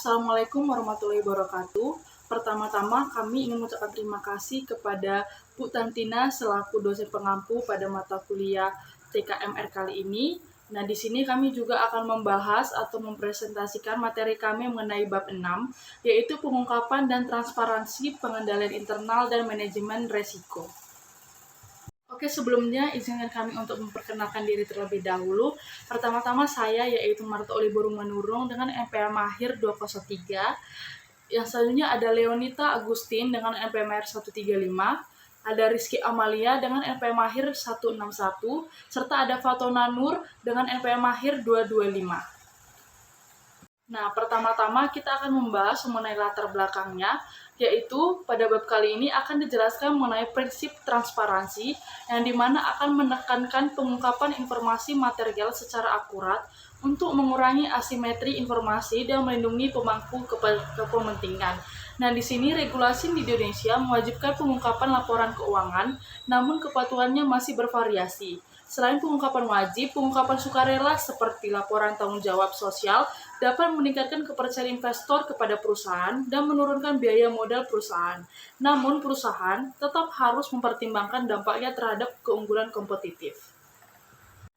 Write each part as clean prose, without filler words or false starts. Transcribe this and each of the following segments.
Assalamualaikum warahmatullahi wabarakatuh. Pertama-tama kami ingin mengucapkan terima kasih kepada Bu Tantina selaku dosen pengampu pada mata kuliah TKMR kali ini. Nah, di sini kami juga akan membahas atau mempresentasikan materi kami mengenai bab 6, yaitu pengungkapan dan transparansi pengendalian internal dan manajemen resiko. Oke, sebelumnya izinkan kami untuk memperkenalkan diri terlebih dahulu. Pertama-tama saya yaitu Marta Oliborung Manurung dengan MPA Mahir 203. Yang selanjutnya ada Leonita Agustin dengan MPMR 135. Ada Rizky Amalia dengan MPM Mahir 161. Serta ada Fatona Nur dengan MPM Mahir 225. Nah, pertama-tama kita akan membahas mengenai latar belakangnya, yaitu pada bab kali ini akan dijelaskan mengenai prinsip transparansi, yang dimana akan menekankan pengungkapan informasi material secara akurat untuk mengurangi asimetri informasi dan melindungi pemangku kepentingan. Nah, di sini regulasi di Indonesia mewajibkan pengungkapan laporan keuangan, namun kepatuhannya masih bervariasi. Selain pengungkapan wajib, pengungkapan sukarela seperti laporan tanggung jawab sosial dapat meningkatkan kepercayaan investor kepada perusahaan dan menurunkan biaya modal perusahaan. Namun, perusahaan tetap harus mempertimbangkan dampaknya terhadap keunggulan kompetitif.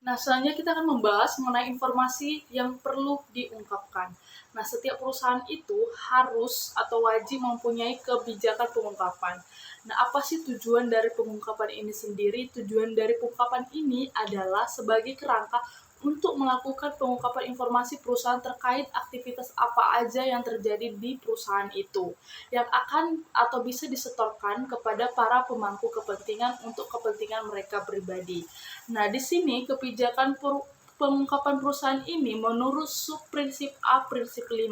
Nah, selanjutnya kita akan membahas mengenai informasi yang perlu diungkapkan. Nah, setiap perusahaan itu harus atau wajib mempunyai kebijakan pengungkapan. Nah, apa sih tujuan dari pengungkapan ini sendiri? Tujuan dari pengungkapan ini adalah sebagai kerangka untuk melakukan pengungkapan informasi perusahaan terkait aktivitas apa aja yang terjadi di perusahaan itu, yang akan atau bisa disetorkan kepada para pemangku kepentingan untuk kepentingan mereka pribadi. Nah, di sini kebijakan pengungkapan perusahaan ini menurut subprinsip A prinsip 5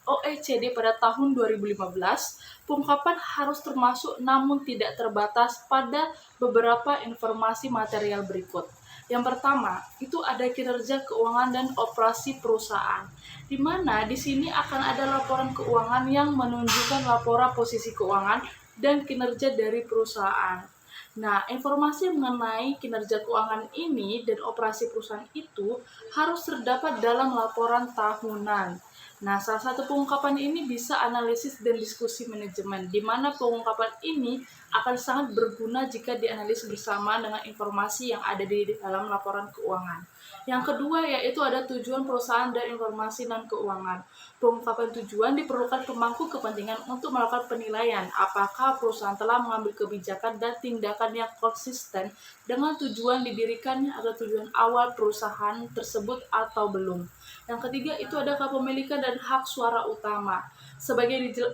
OECD pada tahun 2015, pengungkapan harus termasuk namun tidak terbatas pada beberapa informasi material berikut. Yang pertama, itu ada kinerja keuangan dan operasi perusahaan, di mana di sini akan ada laporan keuangan yang menunjukkan laporan posisi keuangan dan kinerja dari perusahaan. Nah, informasi mengenai kinerja keuangan ini dan operasi perusahaan itu harus terdapat dalam laporan tahunan. Nah, salah satu pengungkapan ini bisa analisis dan diskusi manajemen, di mana pengungkapan ini akan sangat berguna jika dianalisis bersama dengan informasi yang ada di dalam laporan keuangan. Yang kedua yaitu ada tujuan perusahaan dan informasi non-keuangan. Pengungkapan tujuan diperlukan pemangku kepentingan untuk melakukan penilaian apakah perusahaan telah mengambil kebijakan dan tindakan yang konsisten dengan tujuan didirikannya atau tujuan awal perusahaan tersebut atau belum. Yang ketiga itu ada kepemilikan dan hak suara utama.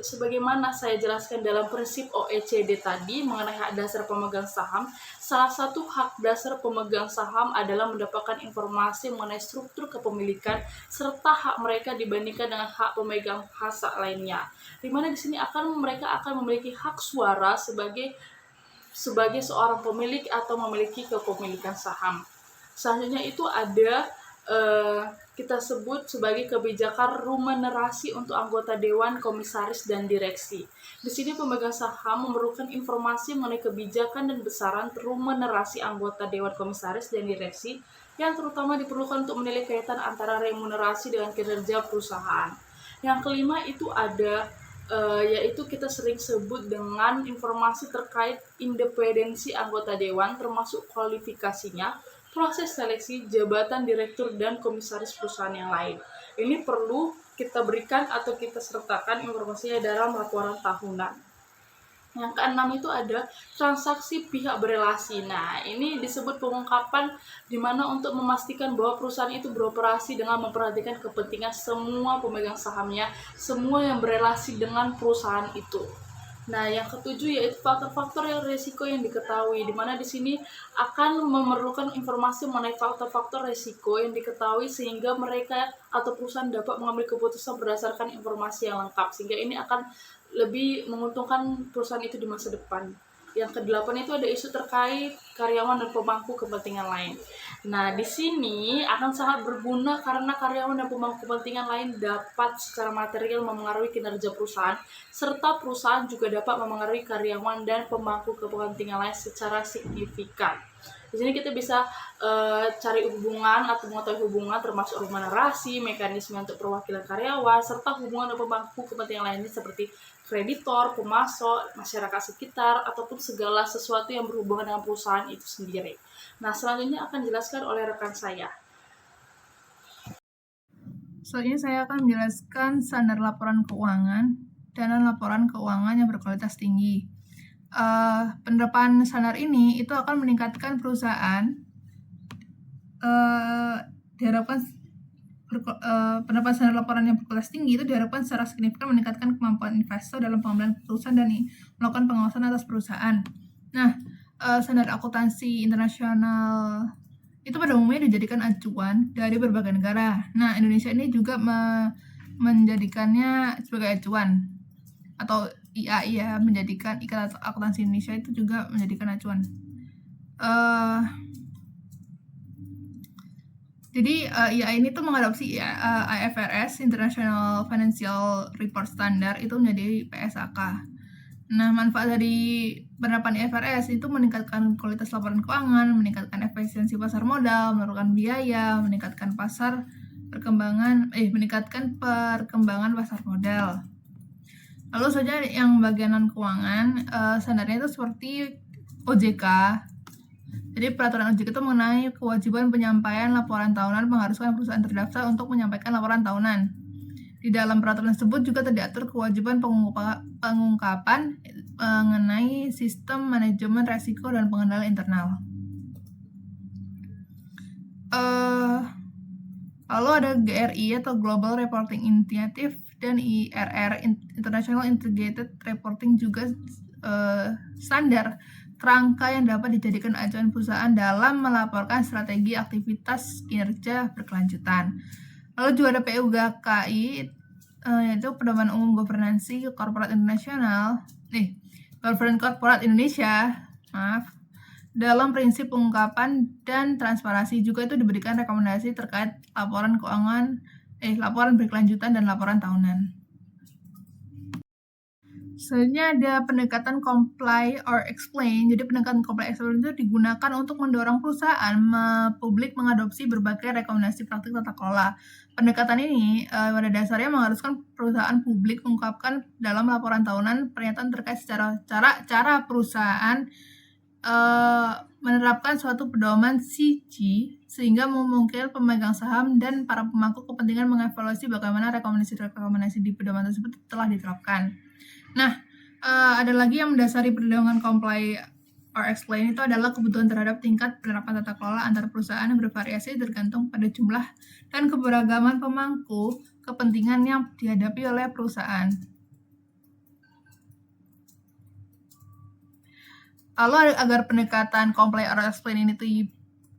Sebagaimana saya jelaskan dalam prinsip OECD tadi mengenai hak dasar pemegang saham, salah satu hak dasar pemegang saham adalah mendapatkan informasi mengenai struktur kepemilikan serta hak mereka dibandingkan dengan hak pemegang hak lainnya. Di mana di sini mereka akan memiliki hak suara sebagai seorang pemilik atau memiliki kepemilikan saham. Selanjutnya itu ada kita sebut sebagai kebijakan remunerasi untuk anggota dewan, komisaris, dan direksi. Di sini pemegang saham memerlukan informasi mengenai kebijakan dan besaran remunerasi anggota dewan, komisaris, dan direksi yang terutama diperlukan untuk menilai kaitan antara remunerasi dengan kinerja perusahaan. Yang kelima itu ada yaitu kita sering sebut dengan informasi terkait independensi anggota dewan termasuk kualifikasinya, proses seleksi, jabatan direktur, dan komisaris perusahaan yang lain. Ini perlu kita berikan atau kita sertakan informasinya dalam laporan tahunan. Yang keenam itu ada transaksi pihak berelasi. Nah, ini disebut pengungkapan di mana untuk memastikan bahwa perusahaan itu beroperasi dengan memperhatikan kepentingan semua pemegang sahamnya, semua yang berelasi dengan perusahaan itu. Nah, yang ketujuh yaitu faktor-faktor yang risiko yang diketahui, di mana di sini akan memerlukan informasi mengenai faktor-faktor risiko yang diketahui sehingga mereka atau perusahaan dapat mengambil keputusan berdasarkan informasi yang lengkap, sehingga ini akan lebih menguntungkan perusahaan itu di masa depan. Yang kedelapan itu ada isu terkait karyawan dan pemangku kepentingan lain. Nah, di sini akan sangat berguna karena karyawan dan pemangku kepentingan lain dapat secara material memengaruhi kinerja perusahaan, serta perusahaan juga dapat memengaruhi karyawan dan pemangku kepentingan lain secara signifikan. Di sini kita bisa cari hubungan atau mengetahui hubungan termasuk rumah narasi, mekanisme untuk perwakilan karyawan, serta hubungan dengan pemangku kepentingan lainnya seperti kreditor, pemasok, masyarakat sekitar, ataupun segala sesuatu yang berhubungan dengan perusahaan itu sendiri. Nah, selanjutnya akan dijelaskan oleh rekan saya. Selanjutnya saya akan menjelaskan standar laporan keuangan dan laporan keuangan yang berkualitas tinggi. Penerapan standar ini itu akan meningkatkan perusahaan. Penerapan standar laporan yang berkualitas tinggi itu diharapkan secara signifikan meningkatkan kemampuan investor dalam pengambilan keputusan dan melakukan pengawasan atas perusahaan. Nah, standar akuntansi internasional itu pada umumnya dijadikan acuan dari berbagai negara. Nah, Indonesia ini juga menjadikannya sebagai acuan, atau IAI ya, menjadikan Ikatan Akuntansi Indonesia itu juga menjadikan acuan. Jadi IAI ini tuh mengadopsi IFRS International Financial Report Standard itu menjadi PSAK. Nah, manfaat dari penerapan IFRS itu meningkatkan kualitas laporan keuangan, meningkatkan efisiensi pasar modal, menurunkan biaya, meningkatkan perkembangan pasar modal. Lalu saja yang bagian non keuangan, standarnya itu seperti OJK. Jadi peraturan OJK itu mengenai kewajiban penyampaian laporan tahunan mengharuskan perusahaan terdaftar untuk menyampaikan laporan tahunan. Di dalam peraturan tersebut juga terdiatur kewajiban pengungkapan mengenai sistem manajemen resiko dan pengendalian internal. Lalu ada GRI atau Global Reporting Initiative dan IRR International Integrated Reporting juga standar kerangka yang dapat dijadikan acuan perusahaan dalam melaporkan strategi aktivitas kinerja berkelanjutan. Lalu juga ada PUGKI, yaitu Pedoman Umum Governansi Korporat Internasional, Governance Korporat Indonesia, dalam prinsip pengungkapan dan transparansi juga itu diberikan rekomendasi terkait laporan keuangan, laporan berkelanjutan dan laporan tahunan. Selanjutnya ada pendekatan comply or explain. Jadi pendekatan comply or explain itu digunakan untuk mendorong perusahaan publik mengadopsi berbagai rekomendasi praktik tata kelola. Pendekatan ini pada dasarnya mengharuskan perusahaan publik mengungkapkan dalam laporan tahunan pernyataan terkait cara perusahaan menerapkan suatu pedoman CG sehingga memungkinkan pemegang saham dan para pemangku kepentingan mengevaluasi bagaimana rekomendasi di pedoman tersebut telah diterapkan. Nah, ada lagi yang mendasari perhitungan comply or explain itu adalah kebutuhan terhadap tingkat penerapan tata kelola antar perusahaan yang bervariasi tergantung pada jumlah dan keberagaman pemangku kepentingan yang dihadapi oleh perusahaan. Lalu agar pendekatan comply or explain ini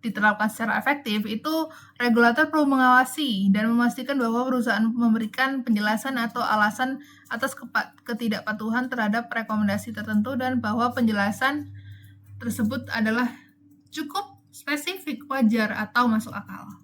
diterapkan secara efektif, itu regulator perlu mengawasi dan memastikan bahwa perusahaan memberikan penjelasan atau alasan atas ketidakpatuhan terhadap rekomendasi tertentu dan bahwa penjelasan tersebut adalah cukup spesifik, wajar, atau masuk akal.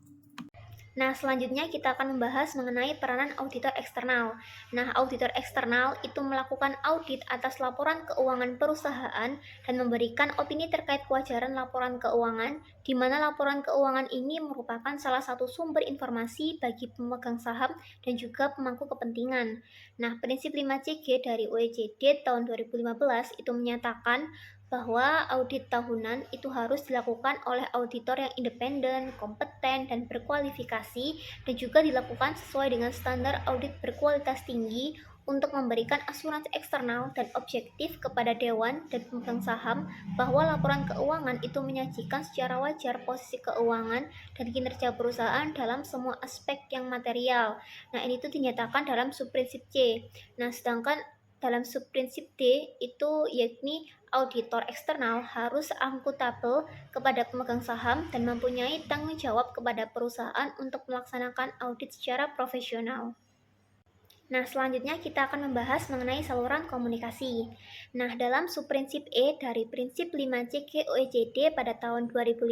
Nah, selanjutnya kita akan membahas mengenai peranan auditor eksternal. Nah, auditor eksternal itu melakukan audit atas laporan keuangan perusahaan dan memberikan opini terkait kewajaran laporan keuangan, di mana laporan keuangan ini merupakan salah satu sumber informasi bagi pemegang saham dan juga pemangku kepentingan. Nah, prinsip 5CG dari OECD tahun 2015 itu menyatakan bahwa audit tahunan itu harus dilakukan oleh auditor yang independen, kompeten, dan berkualifikasi, dan juga dilakukan sesuai dengan standar audit berkualitas tinggi untuk memberikan asuransi eksternal dan objektif kepada dewan dan pemegang saham bahwa laporan keuangan itu menyajikan secara wajar posisi keuangan dan kinerja perusahaan dalam semua aspek yang material. Nah, ini tuh dinyatakan dalam subprinsip C. Nah, sedangkan dalam subprinsip D itu yakni auditor eksternal harus akuntabel kepada pemegang saham dan mempunyai tanggung jawab kepada perusahaan untuk melaksanakan audit secara profesional. Nah, selanjutnya kita akan membahas mengenai saluran komunikasi. Nah, dalam subprinsip E dari prinsip 5CG OECD pada tahun 2015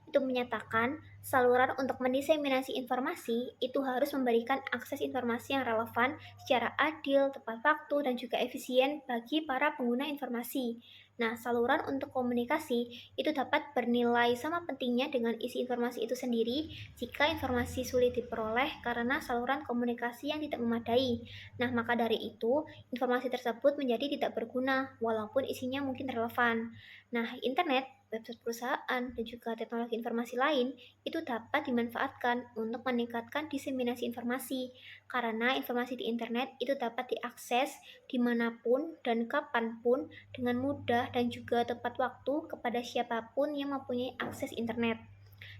itu menyatakan saluran untuk mendiseminasi informasi itu harus memberikan akses informasi yang relevan secara adil, tepat waktu, dan juga efisien bagi para pengguna informasi. Nah, saluran untuk komunikasi itu dapat bernilai sama pentingnya dengan isi informasi itu sendiri jika informasi sulit diperoleh karena saluran komunikasi yang tidak memadai. Nah, maka dari itu, informasi tersebut menjadi tidak berguna walaupun isinya mungkin relevan. Nah, internet, website perusahaan, dan juga teknologi informasi lain itu dapat dimanfaatkan untuk meningkatkan diseminasi informasi karena informasi di internet itu dapat diakses dimanapun dan kapanpun dengan mudah dan juga tepat waktu kepada siapapun yang mempunyai akses internet.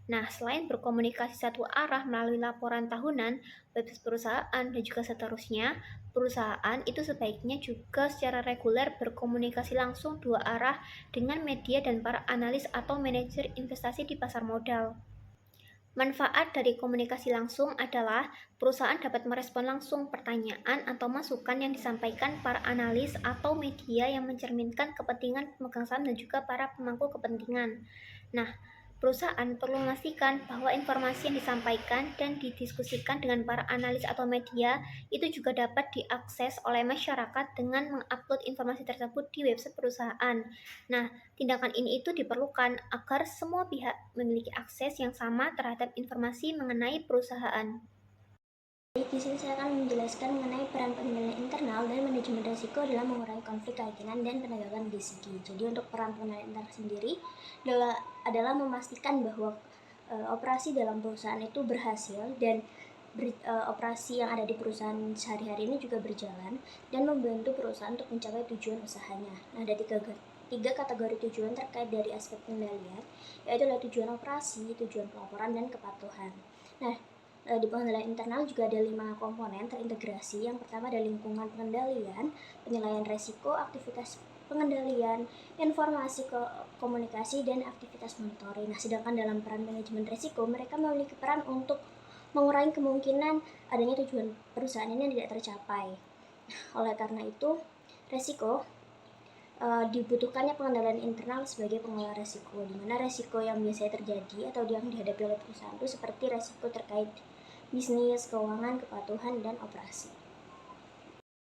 Nah, selain berkomunikasi satu arah melalui laporan tahunan, website perusahaan, dan juga seterusnya, perusahaan itu sebaiknya juga secara reguler berkomunikasi langsung dua arah dengan media dan para analis atau manajer investasi di pasar modal. Manfaat dari komunikasi langsung adalah perusahaan dapat merespon langsung pertanyaan atau masukan yang disampaikan para analis atau media yang mencerminkan kepentingan pemegang saham dan juga para pemangku kepentingan. Nah, perusahaan perlu memastikan bahwa informasi yang disampaikan dan didiskusikan dengan para analis atau media itu juga dapat diakses oleh masyarakat dengan mengupload informasi tersebut di website perusahaan. Nah, tindakan ini itu diperlukan agar semua pihak memiliki akses yang sama terhadap informasi mengenai perusahaan. Di sini saya akan menjelaskan mengenai peran pengendalian internal dan manajemen risiko dalam mengurangi konflik keyakinan dan penegakan DCG. Jadi untuk peran pengendalian internal sendiri adalah memastikan bahwa operasi dalam perusahaan itu berhasil dan operasi yang ada di perusahaan sehari-hari ini juga berjalan dan membantu perusahaan untuk mencapai tujuan usahanya. Nah, ada tiga kategori tujuan terkait dari aspek pengendalian, yaitu adalah tujuan operasi, tujuan pelaporan, dan kepatuhan. Nah, di pengendalian internal juga ada 5 komponen terintegrasi. Yang pertama ada lingkungan pengendalian, penilaian resiko, aktivitas pengendalian, informasi komunikasi, dan aktivitas monitoring. Nah, sedangkan dalam peran manajemen resiko, mereka memiliki peran untuk mengurangi kemungkinan adanya tujuan perusahaan ini yang tidak tercapai. Oleh karena itu, resiko dibutuhkannya pengendalian internal sebagai pengelola resiko, di mana resiko yang biasanya terjadi atau yang dihadapi oleh perusahaan itu seperti resiko terkait bisnis, keuangan, kepatuhan, dan operasi.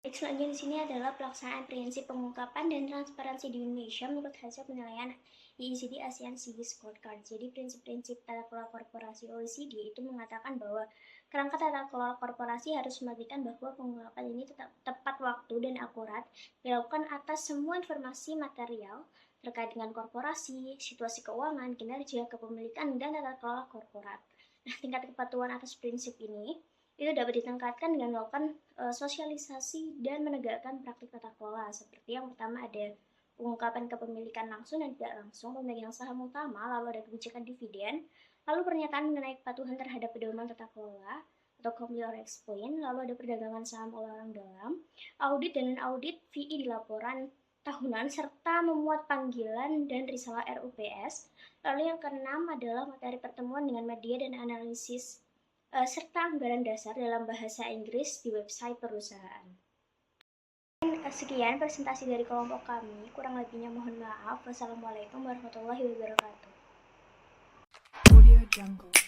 Selanjutnya di sini adalah pelaksanaan prinsip pengungkapan dan transparansi di Indonesia menurut hasil penilaian OECD ASEAN CB Scorecard. Jadi prinsip-prinsip tata kelola korporasi OECD itu mengatakan bahwa kerangka tata kelola korporasi harus memastikan bahwa pengungkapan ini tetap tepat waktu dan akurat dilakukan atas semua informasi material terkait dengan korporasi, situasi keuangan, kinerja, kepemilikan, dan tata kelola korporat. Nah, tingkat kepatuhan atas prinsip ini itu dapat ditingkatkan dengan melakukan sosialisasi dan menegakkan praktik tata kelola. Seperti yang pertama ada pengungkapan kepemilikan langsung dan tidak langsung pemegang saham utama, lalu ada kebijakan dividen, lalu pernyataan mengenai kepatuhan terhadap pedoman tata kelola atau comply or explain, lalu ada perdagangan saham oleh orang dalam, audit dan audit VI di laporan tahunan, serta memuat panggilan dan risalah RUPS. Lalu yang keenam adalah materi pertemuan dengan media dan analisis serta anggaran dasar dalam bahasa Inggris di website perusahaan. Sekian presentasi dari kelompok kami, kurang lebihnya mohon maaf. Wassalamualaikum warahmatullahi wabarakatuh. Audio Jungle.